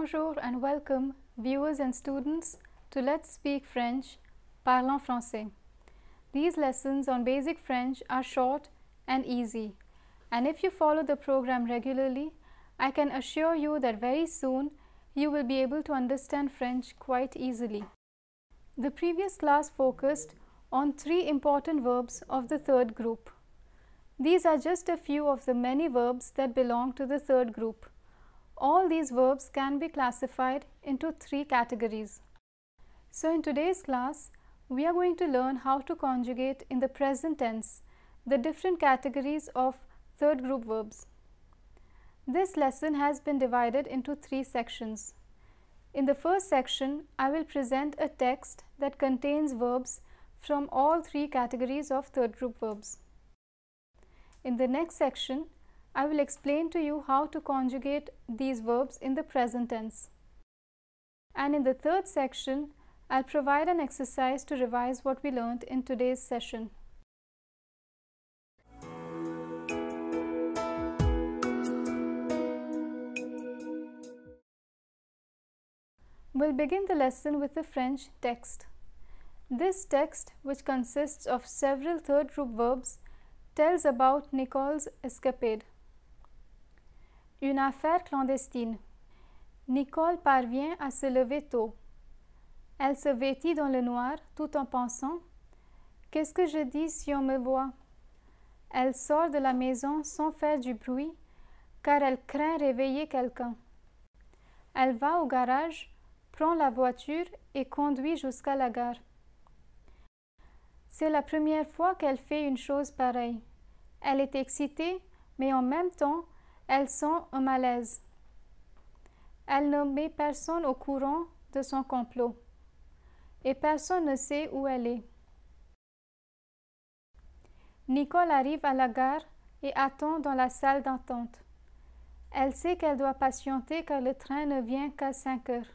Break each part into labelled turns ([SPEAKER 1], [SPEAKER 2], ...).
[SPEAKER 1] Bonjour and welcome viewers and students to Let's Speak French, Parlons Français. These lessons on basic French are short and easy, and if you follow the program regularly, I can assure you that very soon you will be able to understand French quite easily. The previous class focused on 3 important verbs of the third group. These are just a few of the many verbs that belong to the third group. All these verbs can be classified into 3 categories. So in today's class, we are going to learn how to conjugate in the present tense the different categories of third group verbs. This lesson has been divided into 3 sections. In the first section, I will present a text that contains verbs from all 3 categories of third group verbs. In the next section, I will explain to you how to conjugate these verbs in the present tense. And in the third section, I'll provide an exercise to revise what we learned in today's session. We'll begin the lesson with the French text. This text, which consists of several third group verbs, tells about Nicole's escapade. Une affaire clandestine. Nicole parvient à se lever tôt. Elle se vêtit dans le noir tout en pensant « Qu'est-ce que je dis si on me voit ?» Elle sort de la maison sans faire du bruit car elle craint réveiller quelqu'un. Elle va au garage, prend la voiture et conduit jusqu'à la gare. C'est la première fois qu'elle fait une chose pareille. Elle est excitée, mais en même temps, elle sent un malaise. Elle ne met personne au courant de son complot. Et personne ne sait où elle est. Nicole arrive à la gare et attend dans la salle d'attente. Elle sait qu'elle doit patienter car le train ne vient qu'à 5 heures.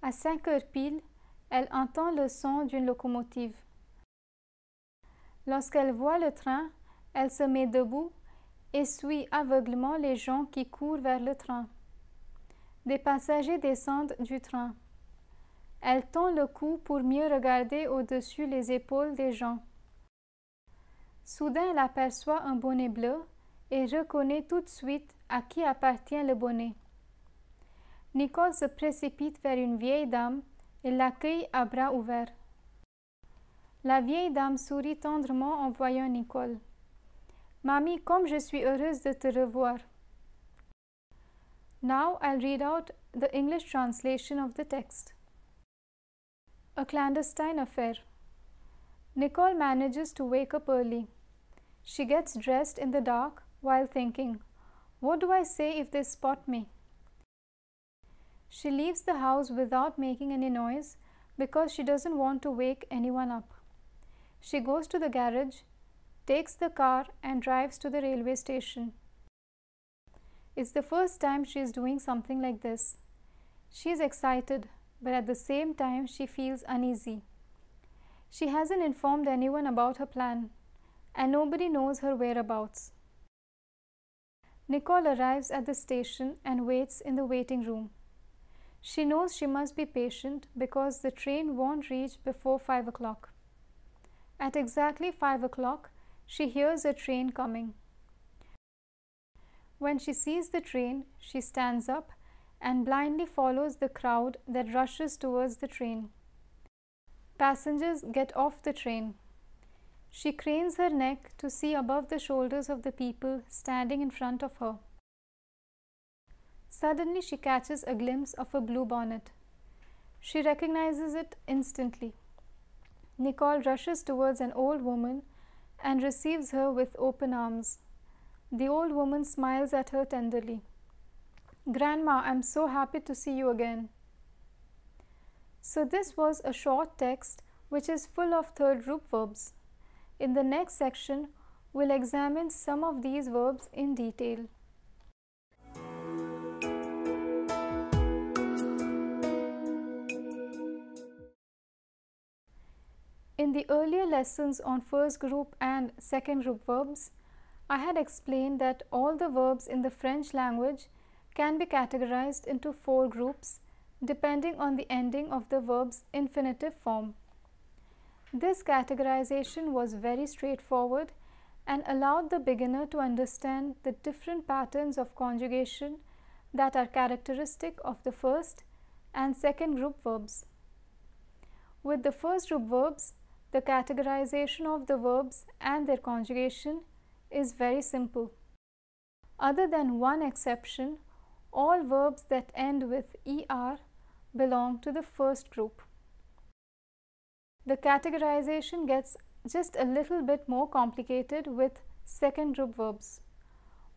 [SPEAKER 1] À 5 heures pile, elle entend le son d'une locomotive. Lorsqu'elle voit le train, elle se met debout et suit aveuglément les gens qui courent vers le train. Des passagers descendent du train. Elle tend le cou pour mieux regarder au-dessus les épaules des gens. Soudain, elle aperçoit un bonnet bleu et reconnaît tout de suite à qui appartient le bonnet. Nicole se précipite vers une vieille dame et l'accueille à bras ouverts. La vieille dame sourit tendrement en voyant Nicole. « Mamie, comme je suis heureuse de te revoir. » Now I'll read out the English translation of the text. A clandestine affair. Nicole manages to wake up early. She gets dressed in the dark while thinking, "What do I say if they spot me?" She leaves the house without making any noise because she doesn't want to wake anyone up. She goes to the garage, takes the car and drives to the railway station. It's the first time she is doing something like this. She is excited, but at the same time she feels uneasy. She hasn't informed anyone about her plan, and nobody knows her whereabouts. Nicole arrives at the station and waits in the waiting room. She knows she must be patient because the train won't reach before 5 o'clock. At exactly 5 o'clock, she hears a train coming. When she sees the train, she stands up and blindly follows the crowd that rushes towards the train. Passengers get off the train. She cranes her neck to see above the shoulders of the people standing in front of her. Suddenly, she catches a glimpse of a blue bonnet. She recognizes it instantly. Nicole rushes towards an old woman and receives her with open arms. The old woman smiles at her tenderly. "Grandma, I'm so happy to see you again." So this was a short text which is full of third group verbs. In the next section, we'll examine some of these verbs in detail. In the earlier lessons on first group and second group verbs, I had explained that all the verbs in the French language can be categorized into 4 groups depending on the ending of the verb's infinitive form. This categorization was very straightforward and allowed the beginner to understand the different patterns of conjugation that are characteristic of the first and second group verbs. With the first group verbs, the categorization of the verbs and their conjugation is very simple. Other than one exception, all verbs that end with ER belong to the first group. The categorization gets just a little bit more complicated with second group verbs.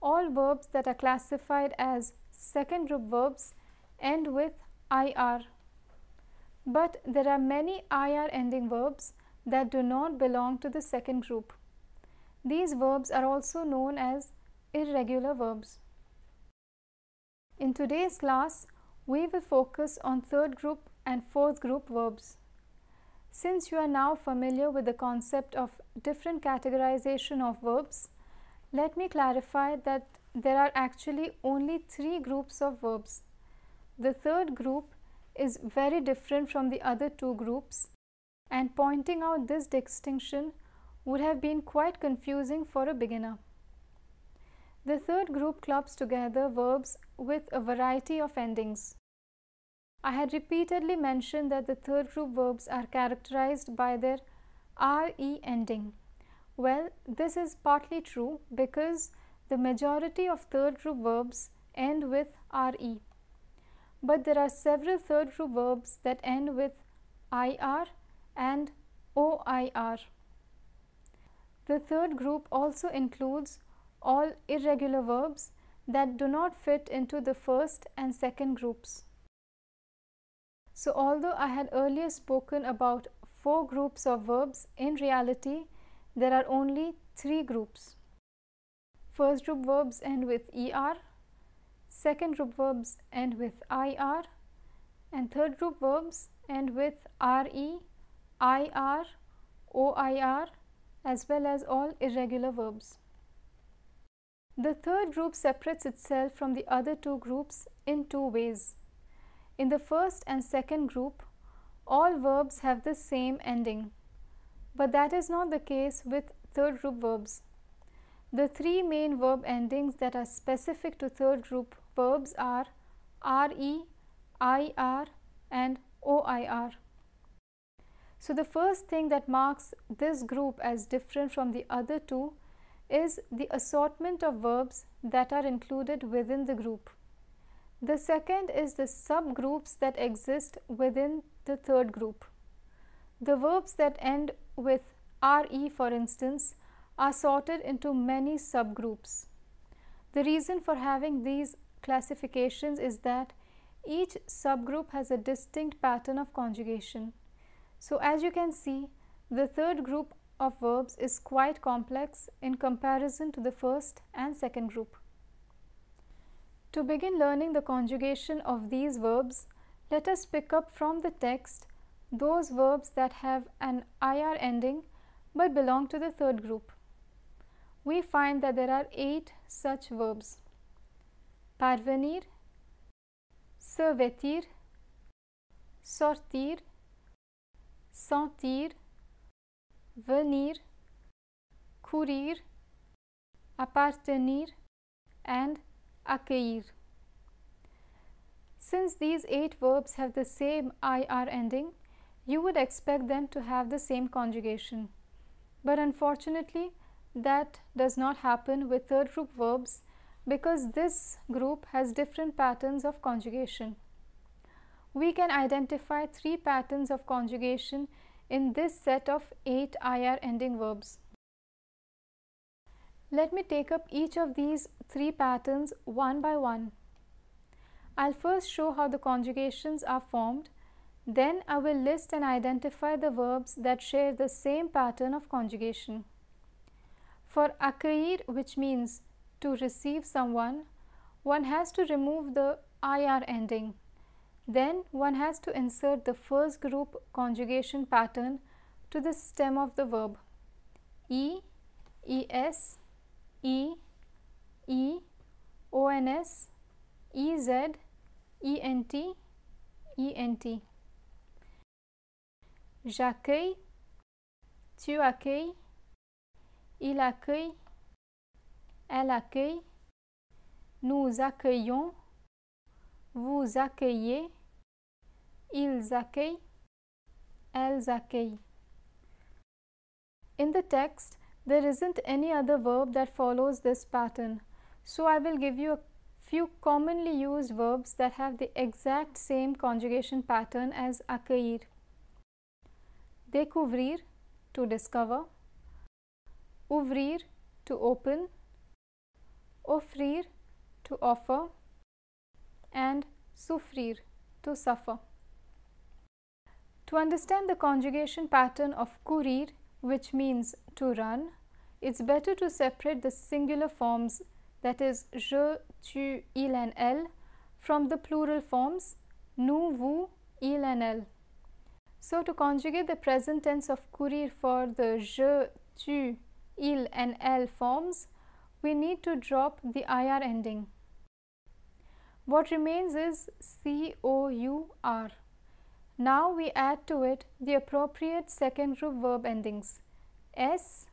[SPEAKER 1] All verbs that are classified as second group verbs end with IR. But there are many IR ending verbs that do not belong to the second group. These verbs are also known as irregular verbs. In today's class, we will focus on third group and fourth group verbs. Since you are now familiar with the concept of different categorization of verbs, let me clarify that there are actually only 3 groups of verbs. The third group is very different from the other 2 groups, and pointing out this distinction would have been quite confusing for a beginner. The third group clubs together verbs with a variety of endings. I had repeatedly mentioned that the third group verbs are characterized by their RE ending. Well, this is partly true because the majority of third group verbs end with RE. But there are several third group verbs that end with IR and OIR. The third group also includes all irregular verbs that do not fit into the first and second groups. So although I had earlier spoken about 4 groups of verbs, in reality there are only 3 groups. First group verbs end with ER, second group verbs end with IR, and third group verbs end with RE, IR, OIR, as well as all irregular verbs. The third group separates itself from the other 2 groups in 2 ways. In the first and second group, all verbs have the same ending, but that is not the case with third group verbs. The 3 main verb endings that are specific to third group verbs are RE, IR, and OIR. So the first thing that marks this group as different from the other 2 is the assortment of verbs that are included within the group. The second is the subgroups that exist within the third group. The verbs that end with RE, for instance, are sorted into many subgroups. The reason for having these classifications is that each subgroup has a distinct pattern of conjugation. So as you can see, the third group of verbs is quite complex in comparison to the first and second group. To begin learning the conjugation of these verbs, let us pick up from the text those verbs that have an IR ending but belong to the third group. We find that there are 8 such verbs: parvenir, se vêtir, sortir, sentir, venir, courir, appartenir, and accueillir. Since these 8 verbs have the same IR ending, you would expect them to have the same conjugation. But unfortunately, that does not happen with third group verbs because this group has different patterns of conjugation. We can identify 3 patterns of conjugation in this set of 8 IR ending verbs. Let me take up each of these 3 patterns one by one. I'll first show how the conjugations are formed, then I will list and identify the verbs that share the same pattern of conjugation. For accueillir, which means to receive someone, one has to remove the IR ending. Then one has to insert the first group conjugation pattern to the stem of the verb: E, ES, E, E, ONS, EZ, ENT, ENT. J'accueille, tu accueilles, il accueille, elle accueille, nous accueillons, vous accueillez, ils accueillent, elles accueillent. In the text, there isn't any other verb that follows this pattern, so I will give you a few commonly used verbs that have the exact same conjugation pattern as accueillir. Découvrir, to discover. Ouvrir, to open. Offrir, to offer. And souffrir, to suffer. To understand the conjugation pattern of courir, which means to run, it's better to separate the singular forms, that is je, tu, il and elle, from the plural forms nous, vous, il and elle. So to conjugate the present tense of courir for the je, tu, il and elle forms, we need to drop the ir ending. What remains is COUR. Now we add to it the appropriate second group verb endings S,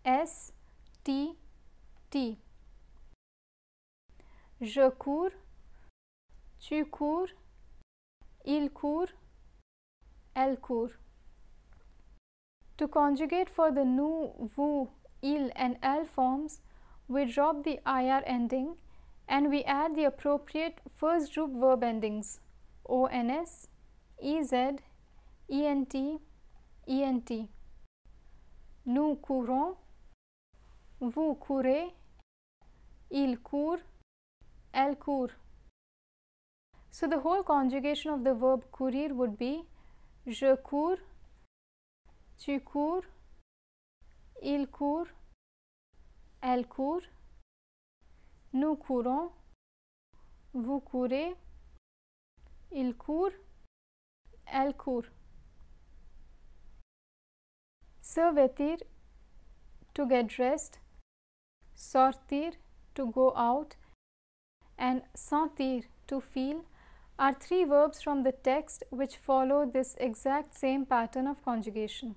[SPEAKER 1] S, T, T. Je cours, tu cours, il court, elle court. To conjugate for the nous, vous, il and elle forms, we drop the ir ending and we add the appropriate first group verb endings ONS, EZ, ENT, ENT. Nous courons, vous courez, il court, elle court. So the whole conjugation of the verb courir would be je cours, tu cours, il court, elle court, nous courons, vous courez, il court, elle court. Se vestir, to get dressed, sortir, to go out, and sentir, to feel, are three verbs from the text which follow this exact same pattern of conjugation.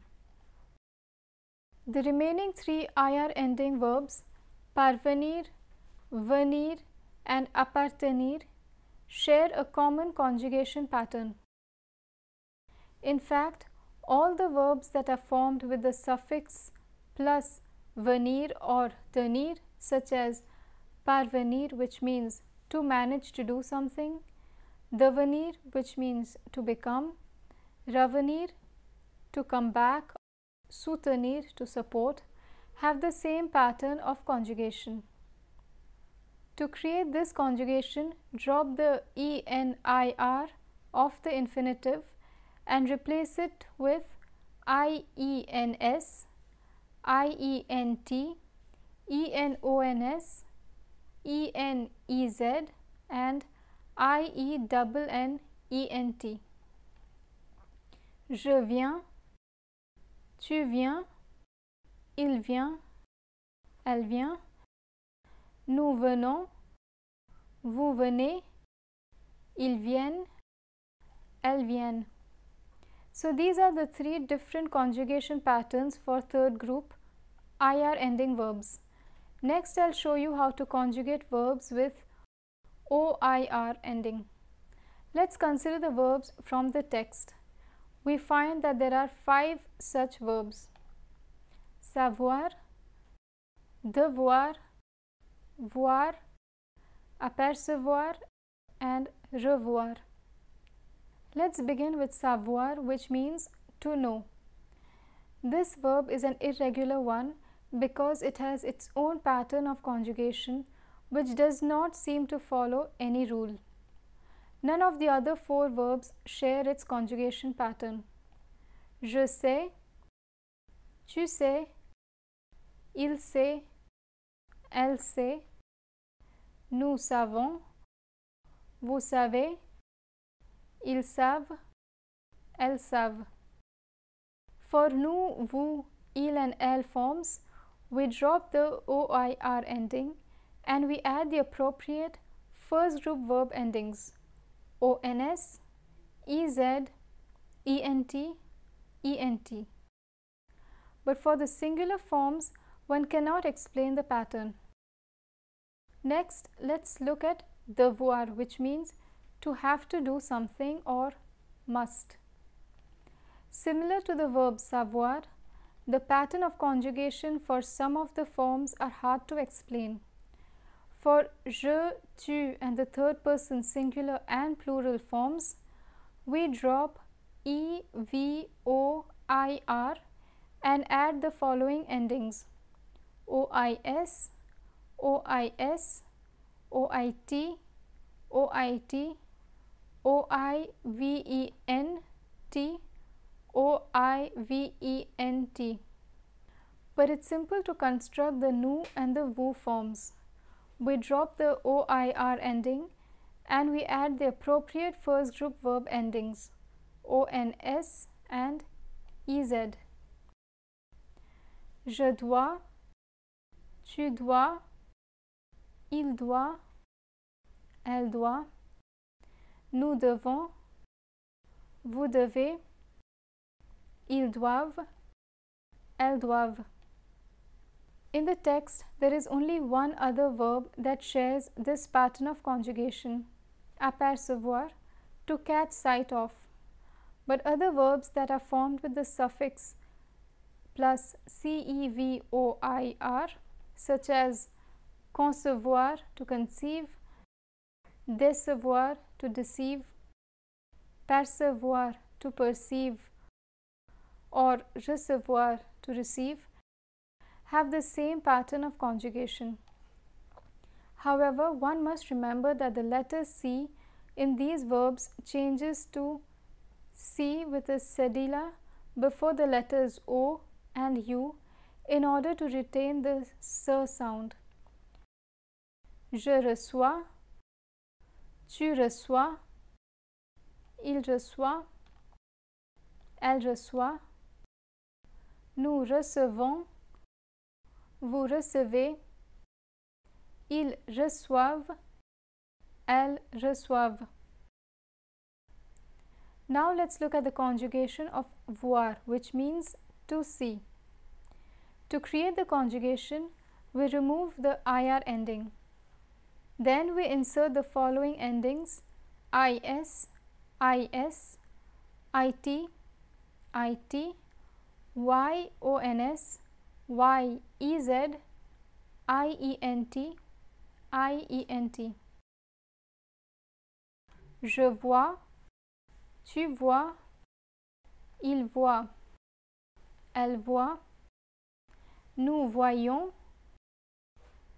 [SPEAKER 1] The remaining three ir ending verbs, parvenir, venir, and appartenir, share a common conjugation pattern. In fact, all the verbs that are formed with the suffix plus venir or tenir, such as parvenir, which means to manage to do something, devenir, which means to become, revenir, to come back, soutenir, to support, have the same pattern of conjugation. To create this conjugation, drop the ENIR of the infinitive and replace it with IENS, IENT, ENONS, ENEZ, and IENNENT. Je viens, tu viens, il vient, elle vient, nous venons, vous venez, ils viennent, elles viennent. So these are the three different conjugation patterns for third group IR ending verbs. Next, I'll show you how to conjugate verbs with OIR ending. Let's consider the verbs from the text. We find that there are 5 such verbs: savoir, devoir, voir, apercevoir, and revoir. Let's begin with savoir, which means to know. This verb is an irregular one because it has its own pattern of conjugation which does not seem to follow any rule. None of the other 4 verbs share its conjugation pattern. Je sais, tu sais, il sait, elle sait, nous savons, vous savez, ils savent, elles savent. For nous, vous, il and elle forms, we drop the OIR ending and we add the appropriate first group verb endings ONS, EZ, ENT, ENT. But for the singular forms, one cannot explain the pattern. Next, let's look at devoir, which means to have to do something or must. Similar to the verb savoir, the pattern of conjugation for some of the forms are hard to explain. For je, tu and the third person singular and plural forms, we drop E, V, O, I, R and add the following endings OIS, OIS, OIT, OIT, OIVENT, OIVENT. But it's simple to construct the nu and the vu forms. We drop the OIR ending and we add the appropriate first group verb endings ONS and EZ. Je dois, tu dois, il doit, elle doit, nous devons, vous devez, ils doivent, elles doivent. In the text, there is only one other verb that shares this pattern of conjugation, apercevoir, to catch sight of. But other verbs that are formed with the suffix plus CEVOIR, such as concevoir, to conceive, décevoir, to deceive, percevoir, to perceive, or recevoir, to receive, have the same pattern of conjugation. However, one must remember that the letter C in these verbs changes to C with a cedilla before the letters O and U in order to retain the S sound. Je reçois, tu reçois, il reçoit, elle reçoit, nous recevons, vous recevez, ils reçoivent, elles reçoivent. Now let's look at the conjugation of voir, which means to see. To create the conjugation, we remove the IR ending. Then we insert the following endings IS, IS, IT, IT, YONS, YEZ, IENT, IENT. Je vois, tu vois, il voit, elle voit, nous voyons,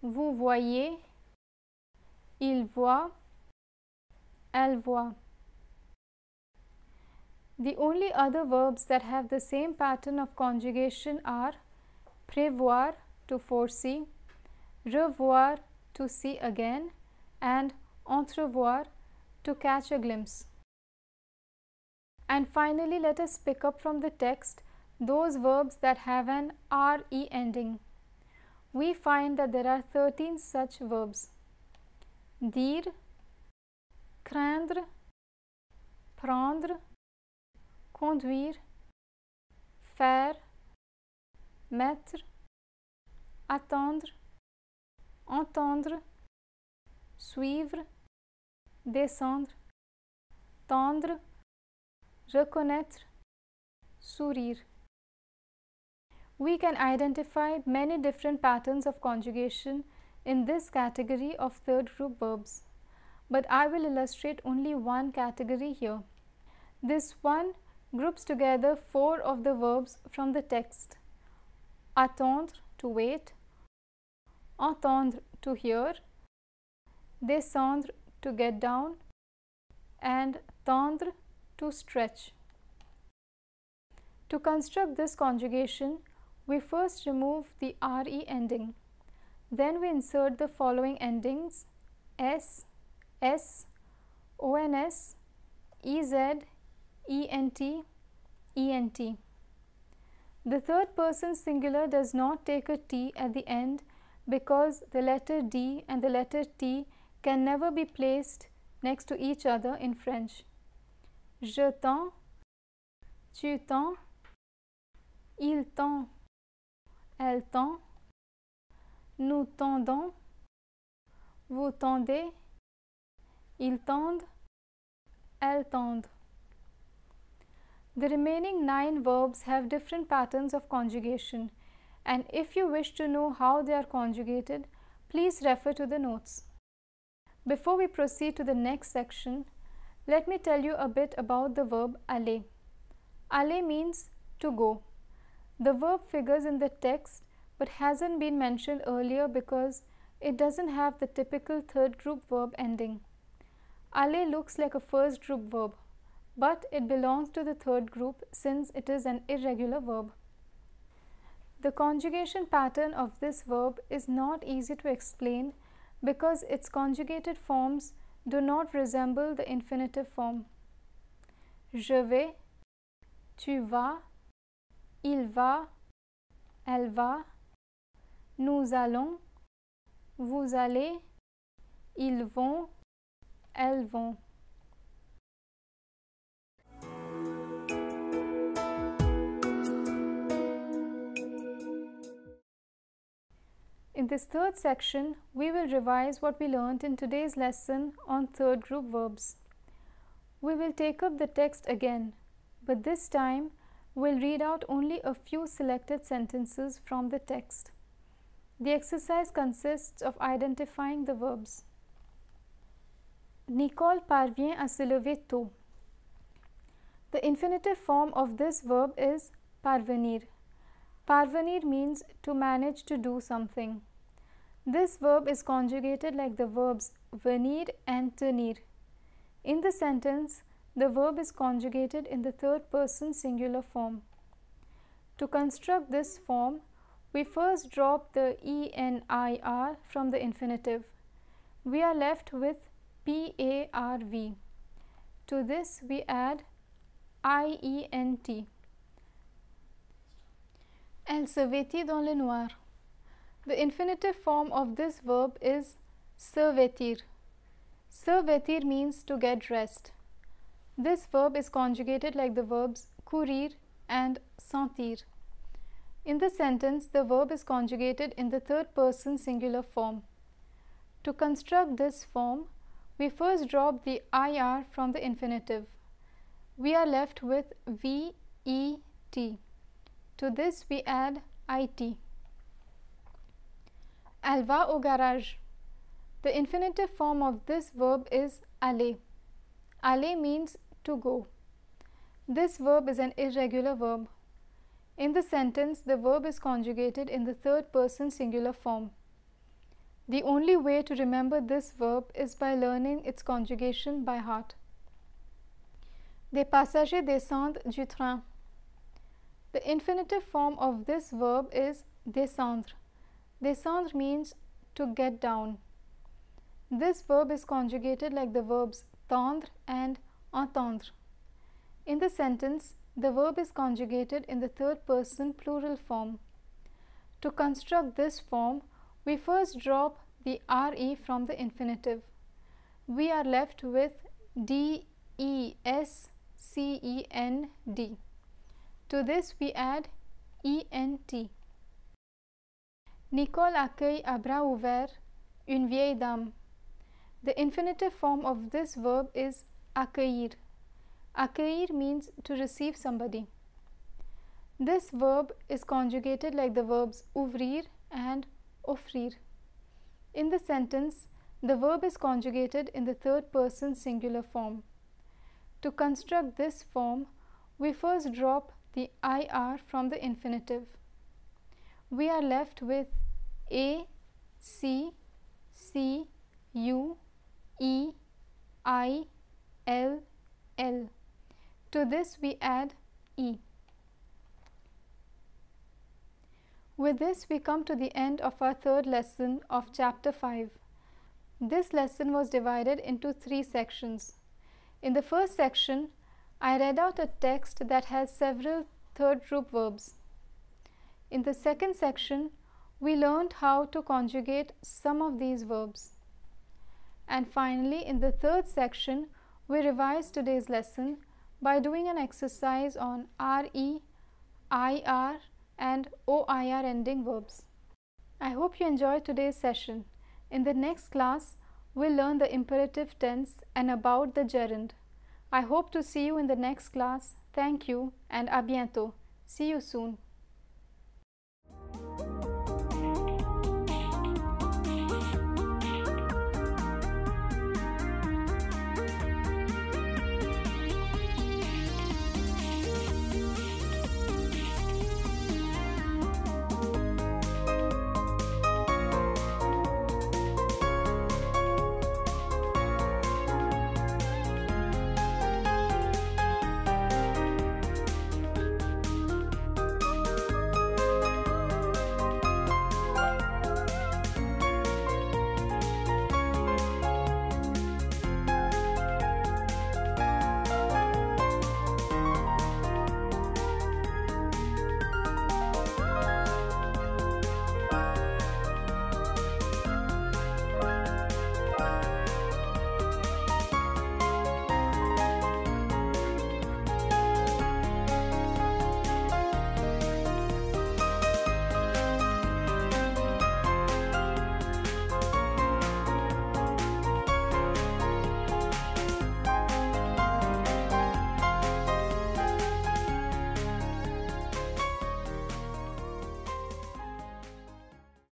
[SPEAKER 1] vous voyez, il voit, elle voit. The only other verbs that have the same pattern of conjugation are prévoir, to foresee, revoir, to see again, and entrevoir, to catch a glimpse. And finally, let us pick up from the text those verbs that have an RE ending. We find that there are 13 such verbs: dire, craindre, prendre, conduire, faire, mettre, attendre, entendre, suivre, descendre, tendre, reconnaître, sourire. We can identify many different patterns of conjugation in this category of third group verbs, but I will illustrate only one category here. This one groups together 4 of the verbs from the text: attendre, to wait, entendre, to hear, descendre, to get down, and tendre, to stretch. To construct this conjugation, we first remove the RE ending. Then we insert the following endings: S, S, ONS, EZ, ENT, ENT. The third person singular does not take a T at the end because the letter D and the letter T can never be placed next to each other in French. Je tends, tu tends, il tend, elle tend, nous tendons, vous tendez, ils tendent, elles tendent. The remaining 9 verbs have different patterns of conjugation, and if you wish to know how they are conjugated, please refer to the notes. Before we proceed to the next section, let me tell you a bit about the verb aller. Aller means to go. The verb figures in the text but hasn't been mentioned earlier because it doesn't have the typical third group verb ending. Aller looks like a first group verb, but it belongs to the third group since it is an irregular verb. The conjugation pattern of this verb is not easy to explain because its conjugated forms do not resemble the infinitive form. Je vais, tu vas, il va, elle va, nous allons, vous allez, ils vont, elles vont. In this third section, we will revise what we learnt in today's lesson on third group verbs. We will take up the text again, but this time we'll read out only a few selected sentences from the text. The exercise consists of identifying the verbs. Nicole parvient à se lever tôt. The infinitive form of this verb is parvenir. Parvenir means to manage to do something. This verb is conjugated like the verbs venir and tenir. In the sentence, the verb is conjugated in the third person singular form. To construct this form, we first drop the ENIR from the infinitive. We are left with PARV. To this, we add IENT. Elle se vêtit dans le noir. The infinitive form of this verb is se vêtir. Se vêtir means to get dressed. This verb is conjugated like the verbs courir and sentir. In the sentence, the verb is conjugated in the third person singular form. To construct this form, we first drop the IR from the infinitive. We are left with VET. To this, we add IT. Elle va au garage. The infinitive form of this verb is aller. Aller means to go. This verb is an irregular verb. In the sentence, the verb is conjugated in the third person singular form. The only way to remember this verb is by learning its conjugation by heart. Des passagers descendent du train. The infinitive form of this verb is descendre. Descendre means to get down. This verb is conjugated like the verbs tendre and entendre. In the sentence, the verb is conjugated in the third person plural form. To construct this form, we first drop the RE from the infinitive. We are left with DESCEND. To this, we add ENT. Nicole accueille à bras ouverts une vieille dame. The infinitive form of this verb is accueillir. Accueillir means to receive somebody. This verb is conjugated like the verbs ouvrir and offrir. In the sentence, the verb is conjugated in the third person singular form. To construct this form, we first drop the IR from the infinitive. We are left with A, C, C, U, E, I, L, L. To this, we add E. With this, we come to the end of our third lesson of Chapter 5. This lesson was divided into 3 sections. In the first section, I read out a text that has several third group verbs. In the second section, we learned how to conjugate some of these verbs. And finally, in the third section, we revise today's lesson by doing an exercise on RE, IR and OIR ending verbs. I hope you enjoyed today's session. In the next class, we'll learn the imperative tense and about the gerund. I hope to see you in the next class. Thank you and à bientôt. See you soon.